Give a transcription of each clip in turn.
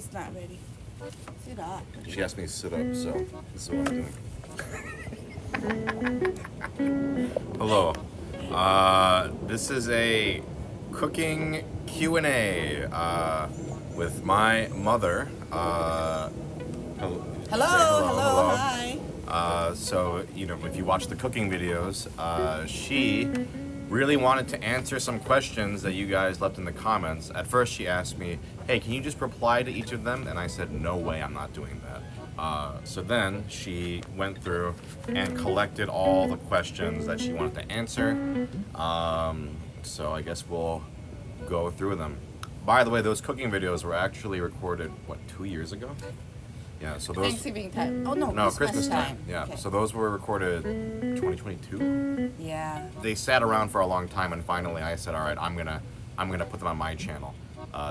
It's not ready. Sit up. She asked me to sit up, so this is what I'm doing. Hello. This is a cooking Q&A with my mother. Hello, hi. So, you know, if you watch the cooking videos, she really wanted to answer some questions that you guys left in the comments. At first she asked me, hey, can you just reply to each of them? And I said, no way, I'm not doing that. So then she went through and collected all the questions that she wanted to answer. So I guess we'll go through them. By the way, those cooking videos were actually recorded, what, 2 years ago? Yeah, so those... Thanksgiving time. Oh, no, Christmas time. Yeah, Okay. so those were recorded 2022. Yeah. They sat around for a long time, and finally I said, all right, I'm gonna put them on my channel,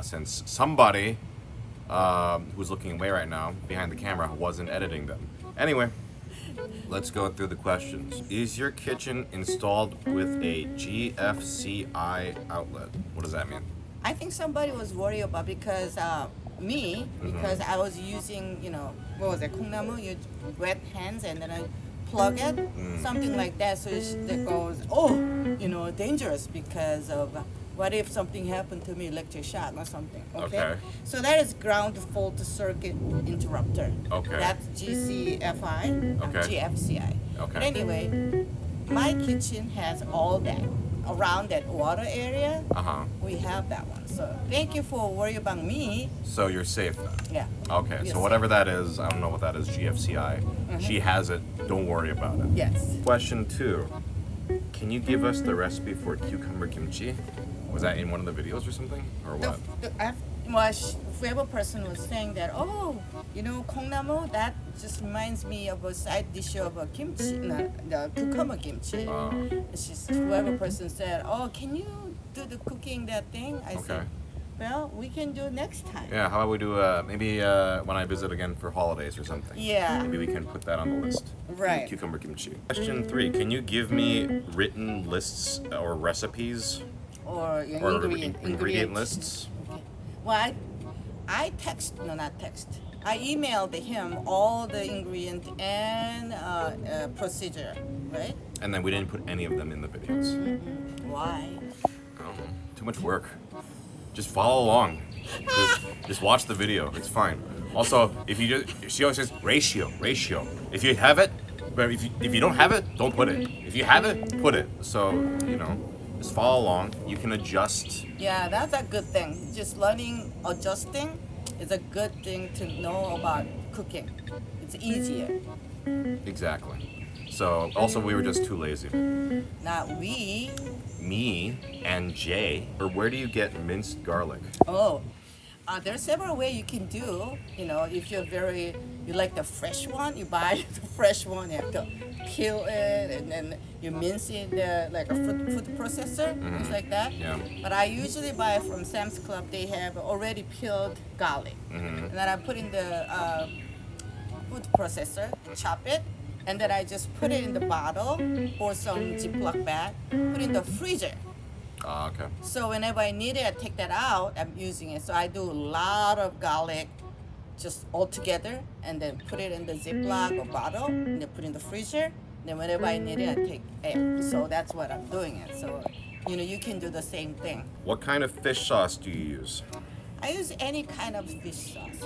since somebody who's looking away right now behind the camera wasn't editing them. Anyway, let's go through the questions. Is your kitchen installed with a GFCI outlet? What does that mean? I think somebody was worried about because because I was using, you know, what was it, 콩나물, you wet hands and then I plug it, something like that. So it goes, you know, dangerous because of what if something happened to me, electric shock or something. Okay. So that is ground fault circuit interrupter. Okay. That's GCFI, GFCI. Okay. But anyway, my kitchen has all that. Around that water area, we have that one. So thank you for worrying about me. So you're safe then? Yeah. Okay, Yes. so whatever that is, I don't know what that is, GFCI. She has it, don't worry about it. Yes. Question 2. Can you give us the recipe for cucumber kimchi? Was that in one of the videos or something? Or what? Whoever person was saying that, you know, 콩나물, that just reminds me of a side dish of a kimchi, the cucumber kimchi. Whoever person said, can you do the cooking that thing? I said, well, we can do next time. Yeah, how about we do maybe when I visit again for holidays or something. Yeah. Maybe we can put that on the list. Right. Cucumber kimchi. Question 3. Can you give me written lists or recipes? Or ingredient lists? Okay. Well, I emailed him all the ingredient and procedure, right? And then we didn't put any of them in the videos. Why? I don't know. Too much work. Just follow along. Just watch the video. It's fine. Also, she always says ratio. If you have it, but if you don't have it, don't put it. If you have it, put it. So, you know, just follow along. You can adjust. Yeah, that's a good thing. Just adjusting is a good thing to know about cooking. It's easier. Exactly. So, also, we were just too lazy. Not we. Me and Jay. Or where do you get minced garlic? There's several ways you can do. You know, if you like the fresh one, you buy the fresh one. You have to peel it and then you mince it like a food processor, things like that. Yeah. But I usually buy from Sam's Club. They have already peeled garlic, and then I put in the food processor, chop it, and then I just put it in the bottle or some Ziploc bag, put it in the freezer. Okay. So whenever I need it, I take that out. I'm using it. So I do a lot of garlic just all together and then put it in the Ziploc or bottle and then put it in the freezer. Then whenever I need it, I take it. So that's what I'm doing it. So, you know, you can do the same thing. What kind of fish sauce do you use? I use any kind of fish sauce.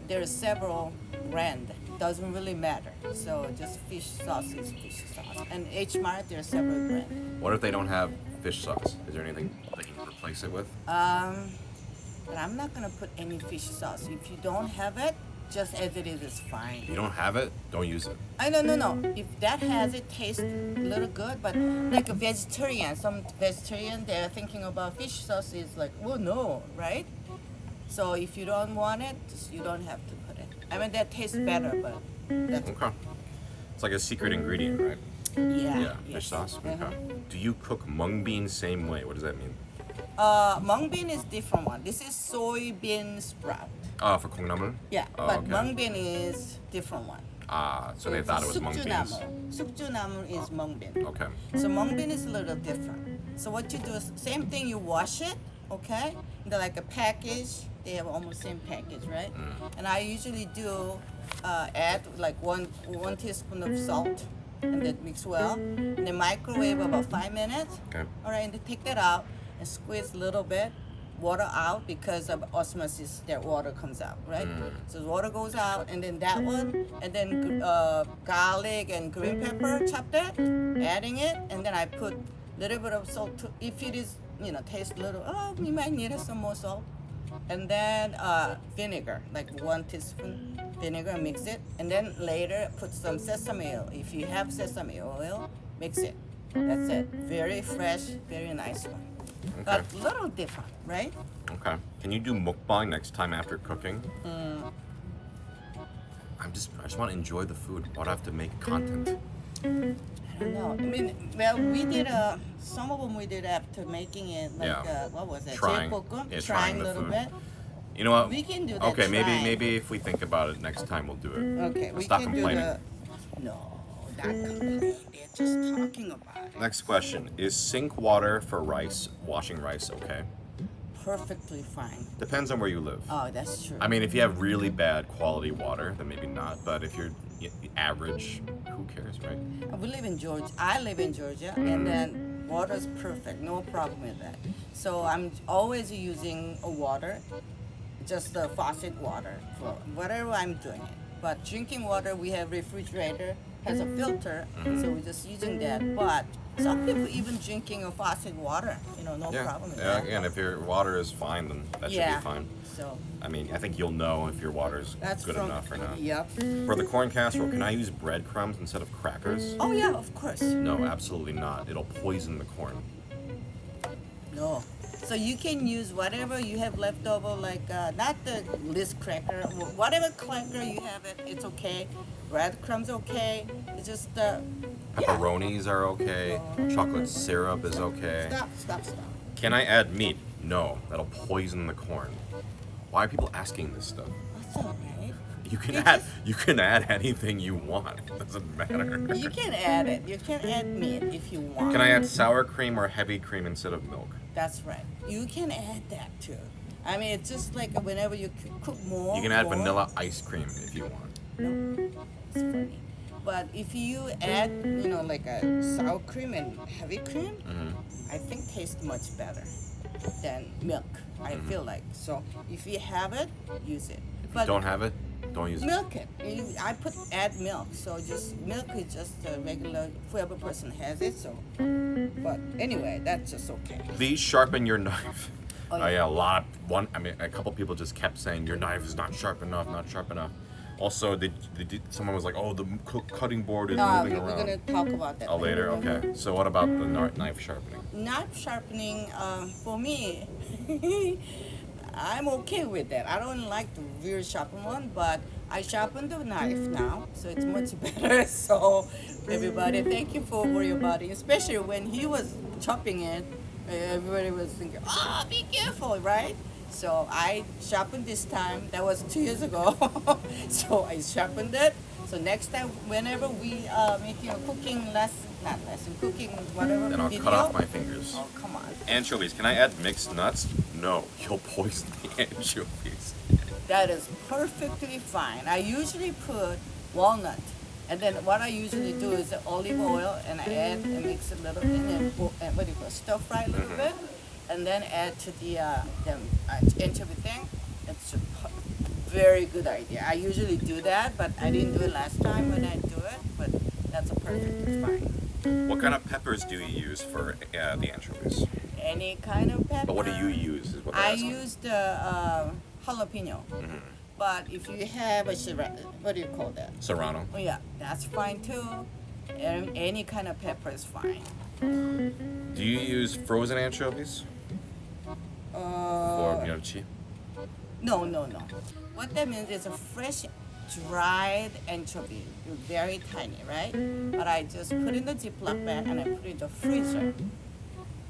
There are several brands. Doesn't really matter. So just fish sauce is fish sauce. And H Mart, there are several brands. What if they don't have fish sauce? Is there anything they can replace it with? But I'm not gonna put any fish sauce. If you don't have it, just as it is fine. If you don't have it, don't use it. No. If that has it, tastes a little good. But like a vegetarian, some vegetarian, they're thinking about fish sauce is like, oh no, right? So if you don't want it, you don't have to put it. I mean, that tastes better, but that's Okay. It's like a secret ingredient, right? Yeah. Fish sauce. Okay. Do you cook mung bean same way? What does that mean? Mung bean is different one. This is soybean sprout. For 콩나물? Yeah, Oh, but okay. mung bean is different one. So they thought it was mung beans. Sukjunamu is mung bean. Okay. So mung bean is a little different. So what you do is same thing. You wash it okay? They're like a package. They have almost same package, right? And I usually do add like one teaspoon of salt, and then mix well. And then microwave about 5 minutes. Okay. All right, and then take that out and squeeze a little bit water out because of osmosis. That water comes out, right? So the water goes out, and then that one, and then garlic and green pepper, chop that, adding it, and then I put a little bit of salt to, if it is, taste a little. Oh, we might need some more salt. And then vinegar, like 1 teaspoon vinegar, mix it. And then later put some sesame oil. If you have sesame oil, mix it. That's it. Very fresh, very nice one. Okay. But a little different, right? Okay. Can you do mukbang next time after cooking? I just want to enjoy the food. Why do I have to make content? I don't know. I mean, well, we did some of them we did after making it, like, Yeah. what was it? Trying. Jjigae, Yeah, trying trying a the little food. bit. You know what? We can do that. Okay, trying. maybe if we think about it next time, we'll do it. Okay, We'll we stop can complaining. do the. No, not complaining. They're just talking about it. Next question: is sink water for rice, washing rice, okay? Perfectly fine. Depends on where you live. Oh, that's true. I mean, if you have really bad quality water, then maybe not. But if you're average, who cares, right? We live in Georgia. I live in Georgia, and then water's perfect. No problem with that. So I'm always using water, just the faucet water for whatever I'm doing it. But drinking water, we have refrigerator, has a filter, so we're just using that. But some people even drinking a faucet water, no problem with that. Again, if your water is fine, then that should Yeah. be fine. So I mean, I think you'll know if your water's that's good from, enough or not. Yep. For the corn casserole, can I use breadcrumbs instead of crackers? Oh yeah, of course. No, absolutely not. It'll poison the corn. No. So you can use whatever you have left over, like not the list cracker, whatever cracker you have, it's okay. Breadcrumbs okay. It's just Pepperonis are okay. Chocolate syrup is okay. Stop. Can I add meat? No, that'll poison the corn. Why are people asking this stuff? That's all right. You can add anything you want. It doesn't matter. You can add it. You can add meat if you want. Can I add sour cream or heavy cream instead of milk? That's right. You can add that too. I mean, it's just like whenever you cook more. You can add more, vanilla ice cream if you want. No, it's funny. But if you add, like a sour cream and heavy cream, I think tastes much better than milk. I feel like so. If you have it, use it. If you don't have it, don't use it. Milk it. I add milk. So just milk is just a regular. Whoever person has it. So, but anyway, that's just okay. Please sharpen your knife. Oh, Oh yeah. yeah, a couple people just kept saying your knife is not sharp enough, not sharp enough. Also, someone was like, "Oh, the cutting board is No, moving we're around." gonna talk about that. Oh, later. Okay. So what about the knife sharpening? Knife sharpening, for me, I'm okay with that. I don't like the real sharpen one, but I sharpen the knife now, so it's much better. So, everybody, thank you for worrying about it. Especially when he was chopping it, everybody was thinking, "Oh, be careful!" Right? So I sharpened this time. That was 2 years ago. So I sharpened it. So next time, whenever we are making a cooking cooking whatever Then I'll video. cut off my fingers. Oh, come on. Anchovies. Can I add mixed nuts? No, you'll poison the anchovies. That is perfectly fine. I usually put walnut. And then what I usually do is olive oil and I add and mix a little in and stir fry a little bit. And then add to the anchovy thing. It's a very good idea. I usually do that, but I didn't do it last time when I do it. But that's a perfectly fine. What kind of peppers do you use for the anchovies? Any kind of pepper. But what do you use? Is what they're I asking. use the jalapeno. But if you have what do you call that? Serrano. Oh yeah, that's fine too. Any kind of pepper is fine. Do you use frozen anchovies for gnocchi? No. What that means is a fresh, dried anchovy. Very tiny, right? But I just put in the Ziploc bag and I put it in the freezer.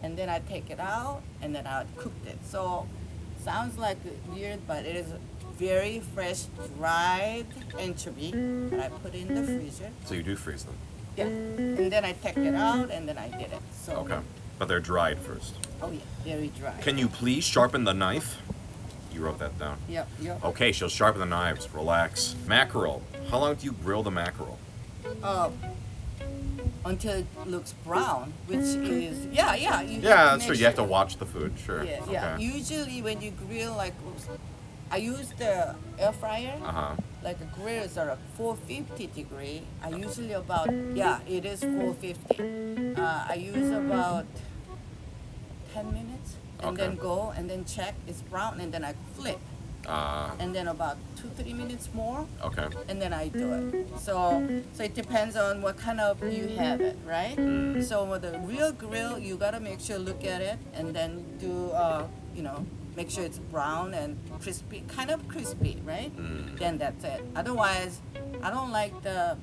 And then I take it out and then I cooked it. So, sounds like weird, but it is very fresh, dried anchovy that I put in the freezer. So you do freeze them. Yeah. And then I take it out and then I did it. So Okay. But they're dried first. Oh yeah, very dry. Can you please sharpen the knife? You wrote that down. Yep, yep. Okay, she'll sharpen the knives. Relax. Mackerel. How long do you grill the mackerel? Until it looks brown, which is yeah. You That's true. You have to watch the food. Sure. Yeah. Okay. Usually when you grill, like I use the air fryer. Like a grill is at 450 degree. I usually about it is 450. I use about 10 minutes and then go and then check it's brown and then I flip. And then about 2-3 minutes more. Okay. And then I do it. So it depends on what kind of you have it, right? So with the real grill, you gotta make sure look at it and then do make sure it's brown and crispy, kind of crispy, right? Then that's it. Otherwise, I don't like the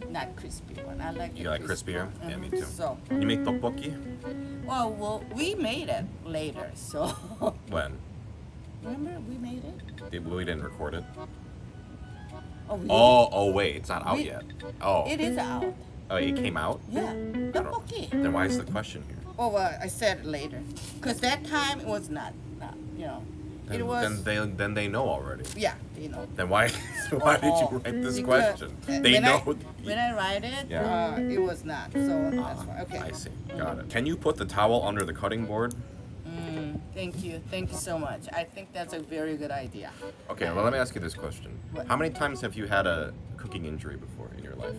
not crispy one. I like You the like crispier? Yeah, me too. So You make tteokbokki? well, we made it later. So When? remember we made it. We didn't record it. Oh, we Oh, wait, it's not out We- yet. Oh. It is out. Oh, it came out? Yeah, tteokbokki. Then why is the question here? Oh, well, I said it later, cause that time it was not Then, it was then they know already. yeah, Then why did you write this Because question? when They know. when I write it, Yeah. it was not. So that's why. Okay. I see. Got it. Can you put the towel under the cutting board? Thank you so much. I think that's a very good idea. Okay, well let me ask you this question. What? How many times have you had a cooking injury before in your life?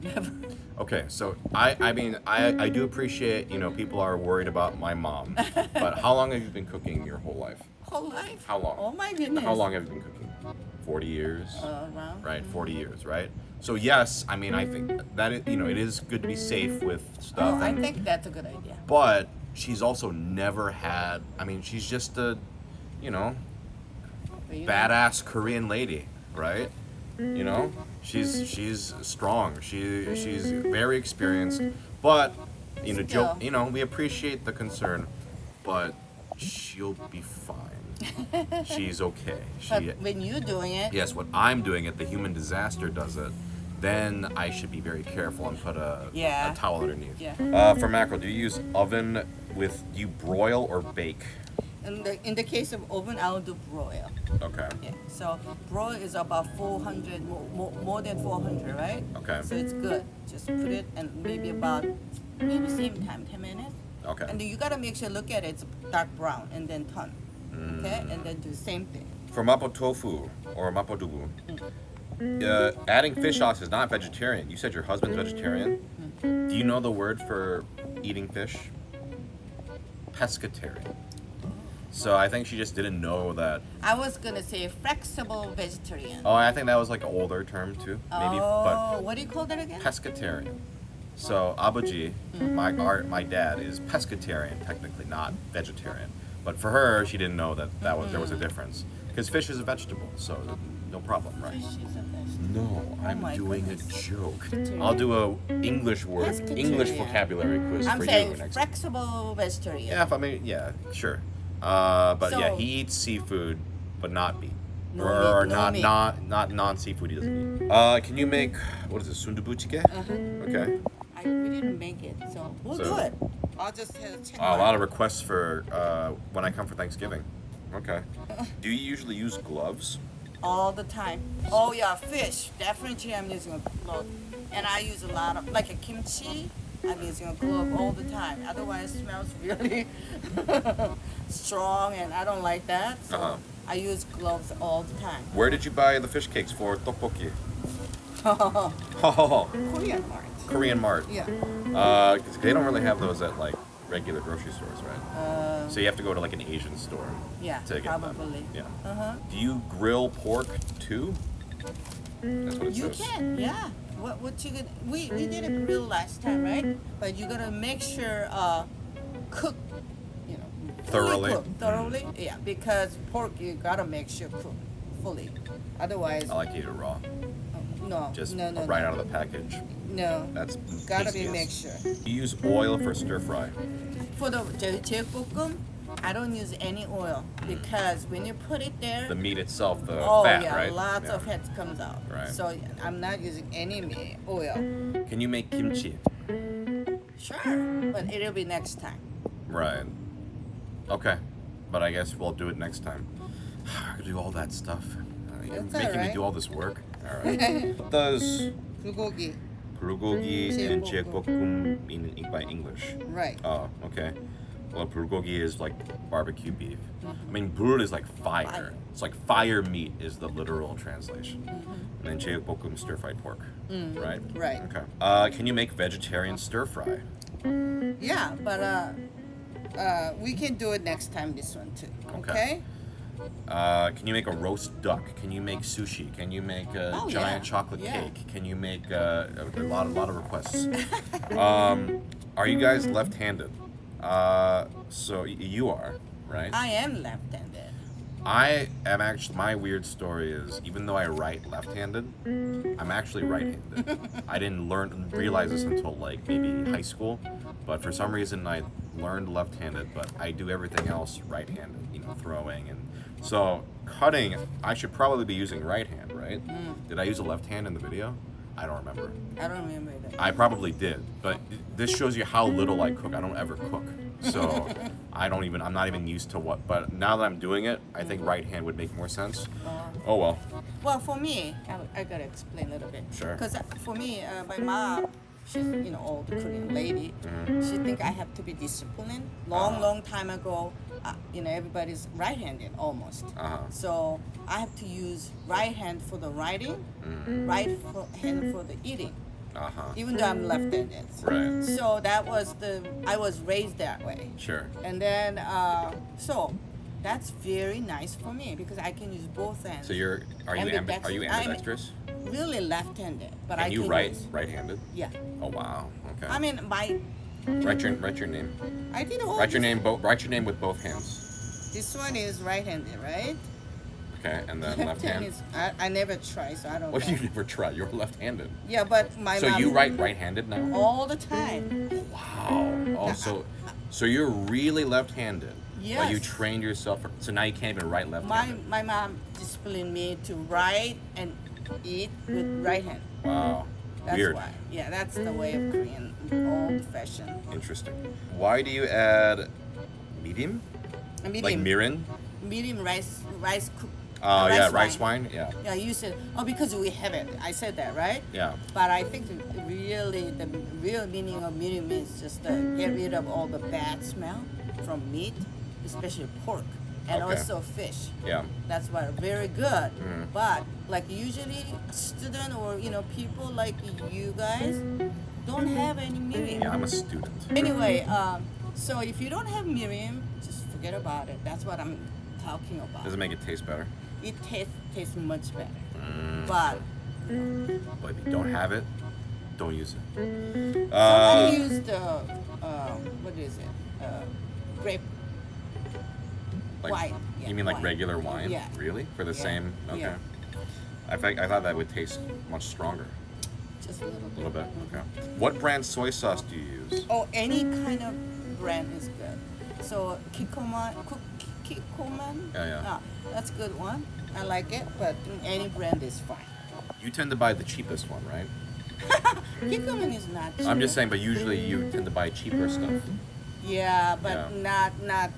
Never. Okay, so I mean I do appreciate, people are worried about my mom. But how long have you been cooking your whole life? Whole life. How long? Oh my goodness. How long have you been cooking? 40 years? Around. Right, 40 years, right? So yes, I mean I think that it is good to be safe with stuff. Oh, I and- think that's a good idea. But she's also never had. I mean, she's just a, But you know, badass Korean lady, right? She's strong. She's very experienced. But Still. we appreciate the concern, but she'll be fine. She's okay. But when you're doing it, Yes, what I'm doing it, the human disaster does it. Then I should be very careful and put a towel underneath. Yeah. For mackerel, do you use oven do you broil or bake? in the case of oven, I'll do broil. Okay. Yeah. So broil is about 400, more than 400, right? Okay. So it's good. Just put it and maybe same time, 10 minutes. Okay. And then you gotta make sure look at it, it's dark brown and then turn. Okay, and then do the same thing. For mapo tofu or mapo dubu, adding fish sauce is not vegetarian. You said your husband's vegetarian. Do you know the word for eating fish? Pescatarian. So I think she just didn't know that. I was gonna say flexible vegetarian. Oh, I think that was like an older term too. Maybe, but What do you call that again? pescatarian. So abuji, my dad is pescatarian, technically not vegetarian. But for her, she didn't know that there was a difference because fish is a vegetable, so no problem, right? Fish is a vegetable. No, I'm my doing goodness. a joke. Pescatarian. I'll do a English word, Pescatarian. English vocabulary quiz I'm for saying you next. flexible vegetarian. Yeah, sure. But yeah, So- he eats seafood, but not meat. No or meat, no meat. not non-seafood. He doesn't eat. Can you make what is it, sundubuchige? Okay. We didn't make it, so we'll So- do it. I'll just check. A lot of requests for when I come for Thanksgiving. Okay. Do you usually use gloves? All the time. Oh yeah, fish. Definitely I'm using a glove. And I use a lot of, like a kimchi, I'm using a glove all the time. Otherwise it smells really strong and I don't like that. So Uh-huh. I use gloves all the time. Where did you buy the fish cakes for tteokbokki? Korean mart. Korean Mart. Yeah. 'Cause they don't really have those at like regular grocery stores, right? So you have to go to like an Asian store. Yeah, to get probably. them. Yeah. Uh-huh. Do you grill pork too? That's what it You says. can, yeah. What you could, we did a grill last time, right? But you gotta make sure cook, fully Thoroughly. cook, thoroughly. Yeah, because pork you gotta make sure cook fully. Otherwise, I like to eat it raw, no, just no, right out of the package. no. That's Gotta be tastiest. mixture. You use oil for stir fry. For the 제육볶음, I don't use any oil because when you put it there, The meat itself, the oh fat, yeah, right? lots Yeah. of fat comes out. Right. So I'm not using any oil. Can you make kimchi? Sure, but it'll be next time. Right. Okay. But I guess we'll do it next time. I do all that stuff. You're That's making me alright. do all this work. All right. What does bulgogi. bulgogi and jiekbokkum mean by English? Right. Oh, okay. Well, bulgogi is like barbecue beef. I mean, bul is like fire. Fire. It's like fire meat is the literal translation. And then jiekbokkum, stir-fried pork. Right? Right. Okay. Can you make vegetarian stir-fry? Yeah, but we can do it next time. This one too. Okay. Can you make a roast duck? Can you make sushi? Can you make a Oh, giant yeah. chocolate Yeah. cake? Can you make a lot of requests? Are you guys left-handed? So you are, right? I am left-handed. I am actually. My weird story is, even though I write left-handed, I'm actually right-handed. I didn't realize this until like maybe high school, but for some reason I learned left-handed, but I do everything else right-handed. You know, throwing and so cutting. I should probably be using right hand, right? Did I use a left hand in the video? I don't remember. I don't remember that. I probably did, but this shows you how little I cook. I don't ever cook, so I'm not even used to what. But now that I'm doing it, I think right hand would make more sense. Oh well. Well, for me, I gotta explain a little bit. Sure. Because for me, my mom, she's old Korean lady. She think I have to be disciplined. Long time ago, everybody's right-handed almost. So I have to use right hand for the writing, right hand for the eating. Even though I'm left-handed. Right. So that was I was raised that way. Sure. And then, so that's very nice for me because I can use both hands. So are you ambidextrous? I'm really left-handed, but And I you can write use, right-handed? Yeah. Oh wow. Okay. I mean, Write your name. I did all Write your this. name. Write your name with both hands. This one is right-handed, right? Okay, and then left hand. is, I never try, so I don't What know. do you never try? You're left-handed. Yeah, but my So mom. you write right-handed now? all the time. Wow. Oh, so you're really left-handed. But you Yes. trained yourself. So now you can't even write left-handed. My mom disciplined me to write and eat with right hand. Wow. That's Weird. why. Yeah, that's the way of Korean, old-fashioned. Interesting. Why do you add medium? Like mirin? Medium rice cook. Oh yeah, rice wine. Yeah. Yeah, you said, because we have it. I said that, right? Yeah. But I think the real meaning of mirin means just get rid of all the bad smell from meat, especially pork, and Okay. also fish. Yeah. That's why very good. But like usually student or people like you guys don't have any mirin. Yeah, I'm a student. Anyway, so if you don't have mirin, just forget about it. That's what I'm talking about. Does it make it taste better? It tastes much better. But But if you don't have it, don't use it. somebody used what is it? Grape Like, wine. Yeah, you mean like wine. regular wine? Yeah. Really? For the Yeah. same? Okay. Yeah. I thought that would taste much stronger. Just a little A bit. little bit. Okay. What brand soy sauce do you use? Oh, any kind of brand is good. So Kikkoman, Yeah. that's a good one. I like it, but any brand is fine. You tend to buy the cheapest one, right? Kikkoman is not cheap. I'm just saying, but usually you tend to buy cheaper stuff. Yeah, but Yeah. not.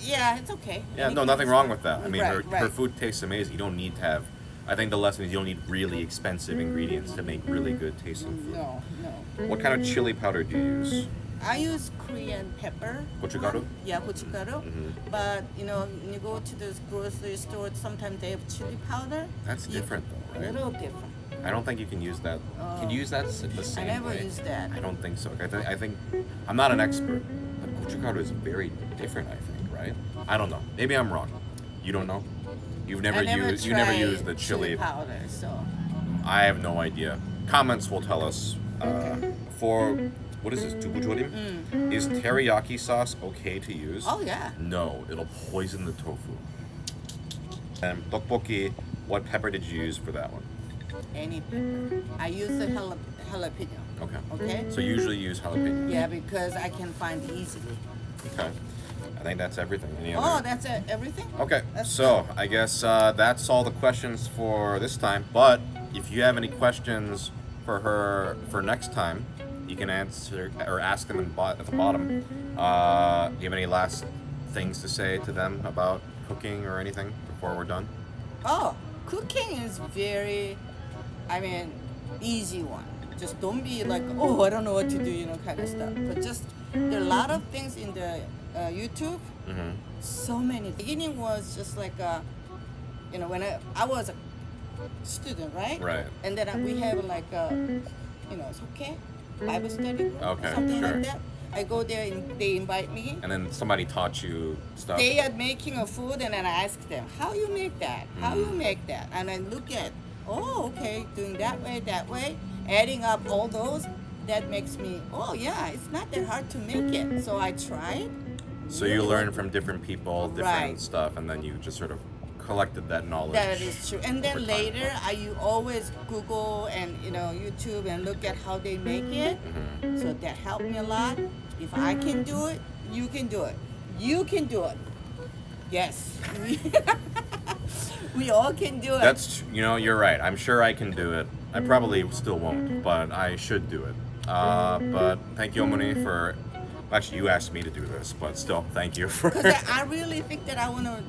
Yeah, it's okay. Yeah, Any no, kind nothing of wrong stuff. with that. I mean, Right, her food tastes amazing. You don't need to have. I think the lesson is you don't need really expensive ingredients to make really good tasting food. No. What kind of chili powder do you use? I use Korean pepper. Gochugaru? Yeah, gochugaru. But when you go to the grocery store, sometimes they have chili powder. That's different though, A right? little different. I don't think you can use that. Can you use that the same I never way? used that. I don't think so. I think I'm not an expert, but gochugaru is very different. I think, right? I don't know. Maybe I'm wrong. You don't know? You've never I never used. You never tried used the chili. powder. So I have no idea. Comments will tell us. For what is this? Dubujorim? Is teriyaki sauce okay to use? oh yeah. No, it'll poison the tofu. And tteokbokki, what pepper did you use for that one? Any pepper. I use the jalapeno. Okay. Okay. So usually you use jalapeno. Yeah, because I can find easily. Okay. I think that's everything. Any Oh, other? that's it. Everything. Okay. That's So I guess that's all the questions for this time. But if you have any questions for her for next time, you can answer or ask them at the bottom. Do you have any last things to say to them about cooking or anything before we're done? Oh, cooking is very, I mean, easy one. Just don't be like, oh, I don't know what to do, you know, kind of stuff. But just there are a lot of things in the YouTube. Mm-hmm. So many. Beginning was just like, you know, when I was a student, right? Right. And then we have like, you know, it's okay, Bible study group, Okay, something sure. like that. I go there and they invite me. And then somebody taught you stuff. They are making a food and then I ask them, how you make that? How you make that? And I look at, oh, okay, doing that way, adding up all those, that makes me, oh yeah, it's not that hard to make it. So I tried. So you learn from different people, different Right. stuff, and then you just sort of collected that knowledge. That is true. And then over time. later, you always Google and, you know, YouTube and look at how they make it. Mm-hmm. So that helped me a lot. If I can do it, you can do it. You can do it. Yes. We all can do it. That's, you know, you're right. I'm sure I can do it. I probably still won't, but I should do it. But thank you, Omoni, for. Actually, you asked me to do this, but still, thank you for. Because I really think that I want to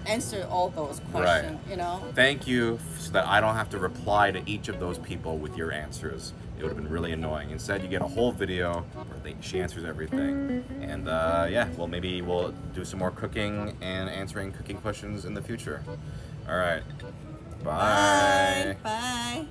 answer all those questions, you know? Thank you so that I don't have to reply to each of those people with your answers. It would have been really annoying. Instead, you get a whole video where she answers everything. And yeah, well, maybe we'll do some more cooking and answering cooking questions in the future. All right. Bye. Bye.